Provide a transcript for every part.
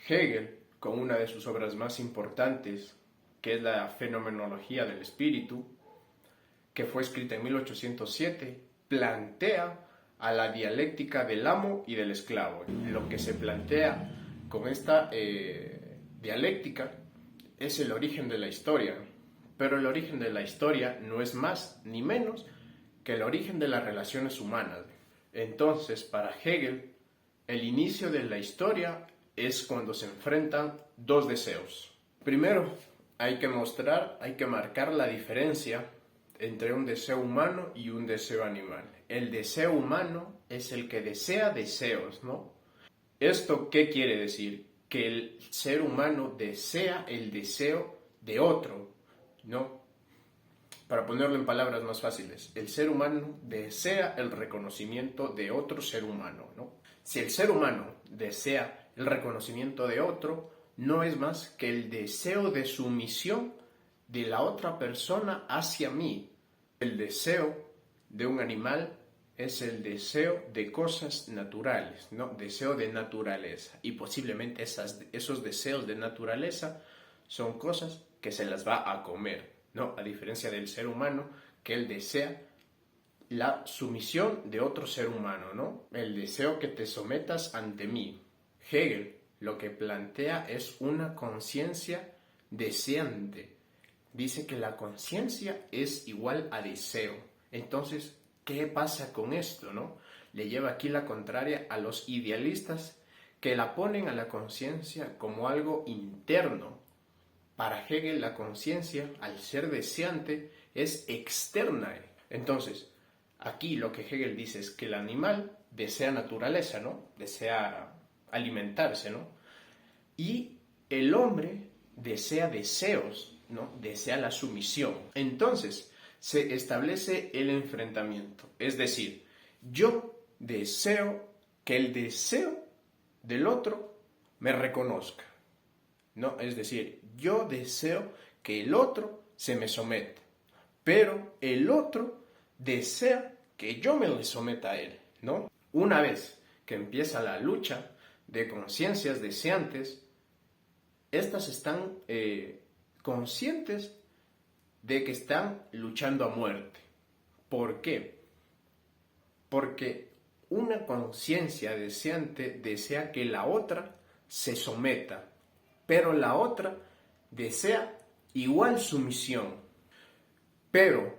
Hegel, con una de sus obras más importantes, que es la Fenomenología del Espíritu, que fue escrita en 1807, plantea a la dialéctica del amo y del esclavo. Lo que se plantea con esta dialéctica es el origen de la historia, pero el origen de la historia no es más ni menos que el origen de las relaciones humanas. Entonces, para Hegel, el inicio de la historia es cuando se enfrentan dos deseos. Primero, hay que marcar la diferencia entre un deseo humano y un deseo animal. El deseo humano es el que desea deseos, ¿no? ¿Esto qué quiere decir? Que el ser humano desea el deseo de otro, ¿no? Para ponerlo en palabras más fáciles, el ser humano desea el reconocimiento de otro ser humano, ¿no? Si el ser humano desea el reconocimiento de otro, no es más que el deseo de sumisión de la otra persona hacia mí. El deseo de un animal es el deseo de cosas naturales, ¿no? Deseo de naturaleza. Y posiblemente esos deseos de naturaleza son cosas que se las va a comer, ¿no? A diferencia del ser humano, que él desea la sumisión de otro ser humano, ¿no? El deseo que te sometas ante mí. Hegel lo que plantea es una conciencia deseante. Dice que la conciencia es igual a deseo. Entonces, ¿qué pasa con esto, no? Le lleva aquí la contraria a los idealistas que la ponen a la conciencia como algo interno. Para Hegel, la conciencia, al ser deseante, es externa. Entonces, aquí lo que Hegel dice es que el animal desea naturaleza, ¿no? Desea alimentarse, ¿no? Y el hombre desea deseos, ¿no? Desea la sumisión. Entonces, se establece el enfrentamiento. Es decir, yo deseo que el deseo del otro me reconozca, ¿no? Es decir, yo deseo que el otro se me someta, pero el otro desea que yo me le someta a él, ¿no? Una vez que empieza la lucha de conciencias deseantes, estas están conscientes de que están luchando a muerte. ¿Por qué? Porque una conciencia deseante desea que la otra se someta, pero la otra desea igual sumisión. Pero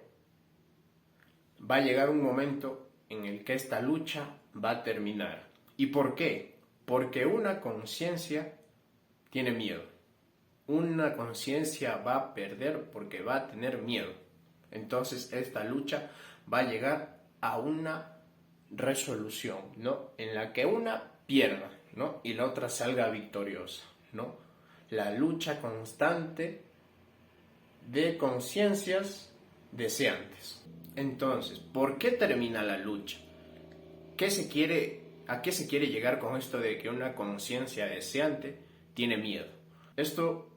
va a llegar un momento en el que esta lucha va a terminar. ¿Y por qué? Porque una conciencia tiene miedo. Una conciencia va a perder porque va a tener miedo. Entonces esta lucha va a llegar a una resolución, ¿no? En la que una pierda, ¿no? Y la otra salga victoriosa, ¿no? La lucha constante de conciencias deseantes. Entonces, ¿por qué termina la lucha? ¿A qué se quiere llegar con esto de que una conciencia deseante tiene miedo? Esto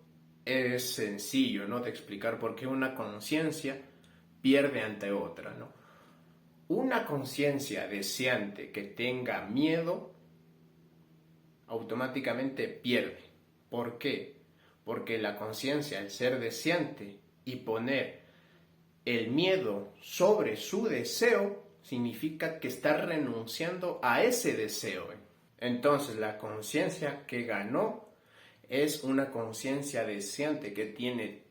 es sencillo, ¿no? De explicar por qué una conciencia pierde ante otra, ¿no? Una conciencia deseante que tenga miedo automáticamente pierde. ¿Por qué? Porque la conciencia, al ser deseante y poner el miedo sobre su deseo, significa que está renunciando a ese deseo. Entonces, la conciencia que ganó es una conciencia deseante que tiene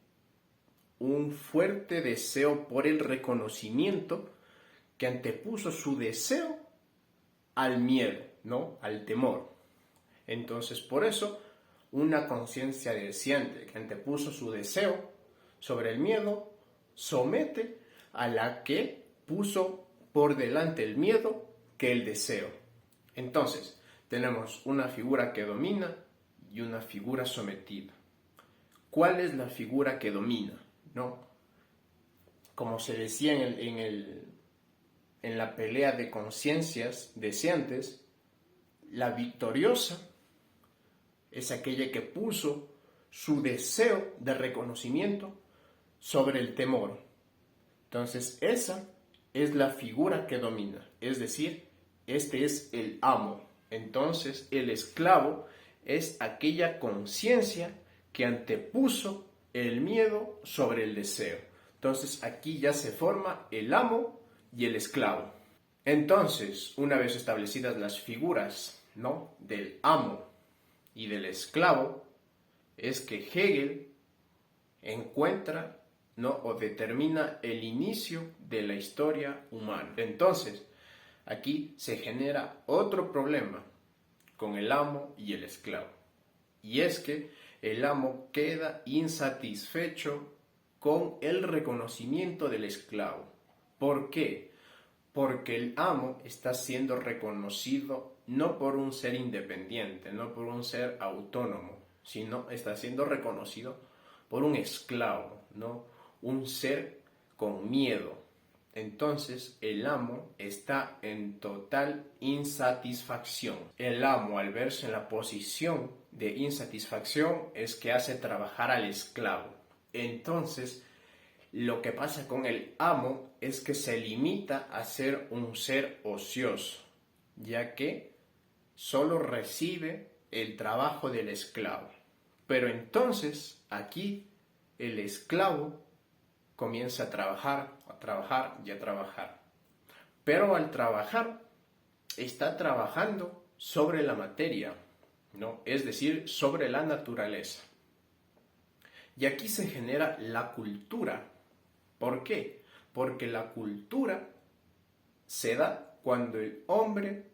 un fuerte deseo por el reconocimiento, que antepuso su deseo al miedo, ¿no? Al temor. Entonces, por eso, una conciencia deseante que antepuso su deseo sobre el miedo, somete a la que puso por delante el miedo que el deseo. Entonces, tenemos una figura que domina y una figura sometida. ¿Cuál es la figura que domina? ¿No? Como se decía en la pelea de conciencias deseantes, la victoriosa es aquella que puso su deseo de reconocimiento sobre el temor. Entonces, esa es la figura que domina, es decir, este es el amo. Entonces, el esclavo es aquella conciencia que antepuso el miedo sobre el deseo. Entonces aquí ya se forma el amo y el esclavo. Entonces, una vez establecidas las figuras, ¿no?, del amo y del esclavo, es que Hegel encuentra, ¿no?, o determina el inicio de la historia humana. Entonces, aquí se genera otro problema con el amo y el esclavo. Y es que el amo queda insatisfecho con el reconocimiento del esclavo. ¿Por qué? Porque el amo está siendo reconocido no por un ser independiente, no por un ser autónomo, sino está siendo reconocido por un esclavo, ¿no? Un ser con miedo. Entonces el amo está en total insatisfacción. El amo, al verse en la posición de insatisfacción, es que hace trabajar al esclavo. Entonces, lo que pasa con el amo es que se limita a ser un ser ocioso, ya que solo recibe el trabajo del esclavo. Pero entonces aquí el esclavo comienza a trabajar y a trabajar. Pero al trabajar, está trabajando sobre la materia, ¿no? Es decir, sobre la naturaleza. Y aquí se genera la cultura. ¿Por qué? Porque la cultura se da cuando el hombre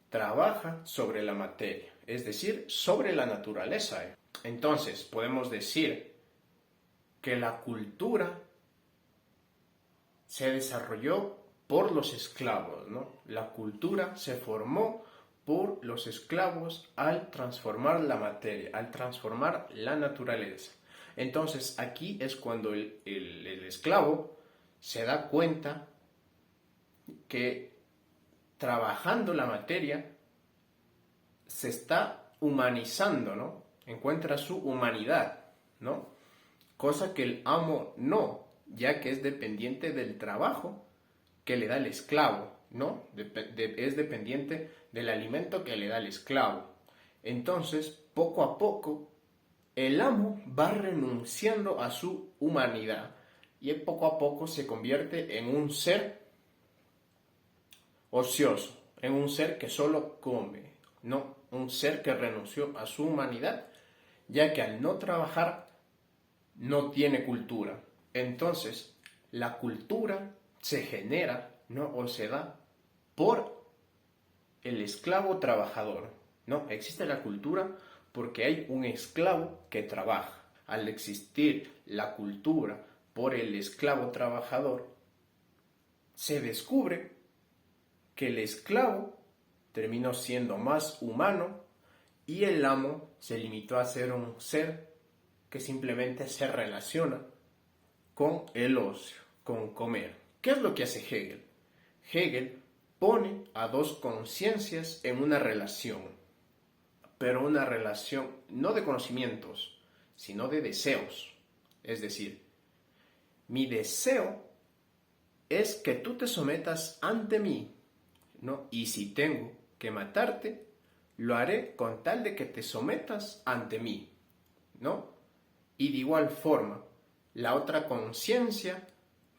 trabaja sobre la materia, es decir, sobre la naturaleza. Entonces, podemos decir que la cultura se desarrolló por los esclavos, ¿no? La cultura se formó por los esclavos al transformar la materia, al transformar la naturaleza. Entonces, aquí es cuando el esclavo se da cuenta que trabajando la materia se está humanizando, ¿no? Encuentra su humanidad, ¿no? Cosa que el amo no, ya que es dependiente del trabajo que le da el esclavo, ¿no? Es dependiente del alimento que le da el esclavo. Entonces, poco a poco, el amo va renunciando a su humanidad y poco a poco se convierte en un ser ocioso, en un ser que solo come, ¿no? Un ser que renunció a su humanidad, ya que al no trabajar no tiene cultura. Entonces, la cultura se genera, ¿no?, o se da por el esclavo trabajador, ¿no? Existe la cultura porque hay un esclavo que trabaja. Al existir la cultura por el esclavo trabajador, se descubre que el esclavo terminó siendo más humano y el amo se limitó a ser un ser que simplemente se relaciona con el ocio, con comer. ¿Qué es lo que hace Hegel? Hegel pone a dos conciencias en una relación, pero una relación no de conocimientos, sino de deseos. Es decir, mi deseo es que tú te sometas ante mí, ¿no? Y si tengo que matarte, lo haré con tal de que te sometas ante mí, ¿no? Y de igual forma, la otra conciencia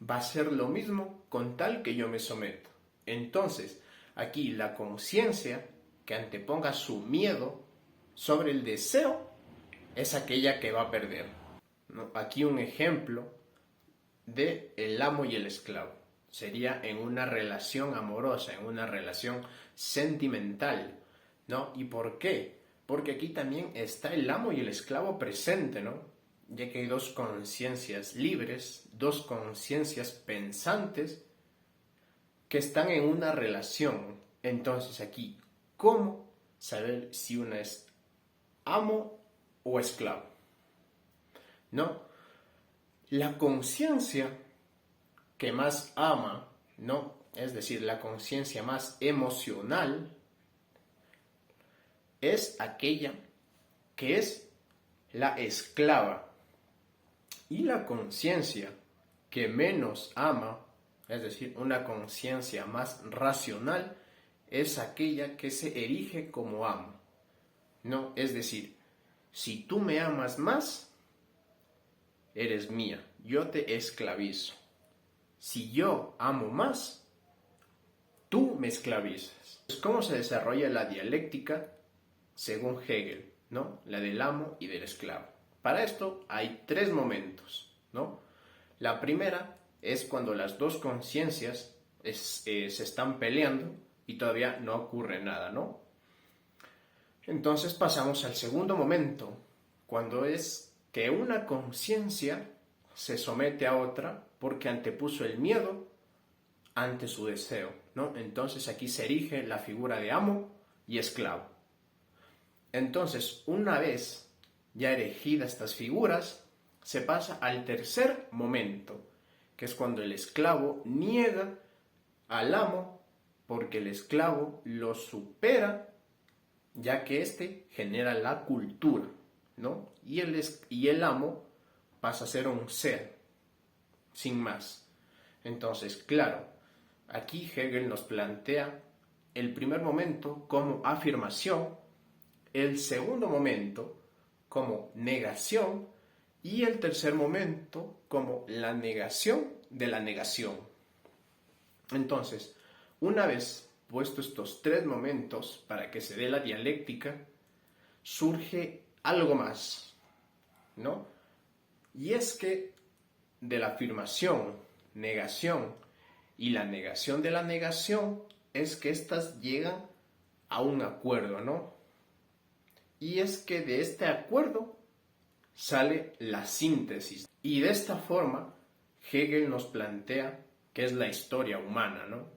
va a hacer lo mismo con tal que yo me someto. Entonces, aquí la conciencia que anteponga su miedo sobre el deseo es aquella que va a perder, ¿no? Aquí un ejemplo de el amo y el esclavo sería en una relación amorosa, en una relación sentimental, ¿no? ¿Y por qué? Porque aquí también está el amo y el esclavo presente, ¿no? Ya que hay dos conciencias libres, dos conciencias pensantes que están en una relación. Entonces aquí, ¿cómo saber si una es amo o esclavo? ¿No? La conciencia que más ama, ¿no? Es decir, la conciencia más emocional es aquella que es la esclava. Y la conciencia que menos ama, es decir, una conciencia más racional, es aquella que se erige como amo, ¿no? Es decir, si tú me amas más, eres mía, yo te esclavizo. Si yo amo más, tú me esclavizas. ¿Cómo se desarrolla la dialéctica según Hegel, ¿no? La del amo y del esclavo. Para esto hay tres momentos, ¿no? La primera es cuando las dos conciencias se están peleando y todavía no ocurre nada, ¿no? Entonces pasamos al segundo momento, cuando es que una conciencia se somete a otra porque antepuso el miedo ante su deseo, ¿no? Entonces aquí se erige la figura de amo y esclavo. Entonces, una vez ya erigidas estas figuras, se pasa al tercer momento, que es cuando el esclavo niega al amo porque el esclavo lo supera, ya que éste genera la cultura, ¿no? Y el amo pasa a ser un ser, sin más. Entonces, claro, aquí Hegel nos plantea el primer momento como afirmación, el segundo momento como negación y el tercer momento como la negación de la negación. Entonces, una vez puestos estos tres momentos para que se dé la dialéctica, surge algo más, ¿no? Y es que de la afirmación, negación y la negación de la negación es que éstas llegan a un acuerdo, ¿no? Y es que de este acuerdo sale la síntesis. Y de esta forma, Hegel nos plantea qué es la historia humana, ¿no?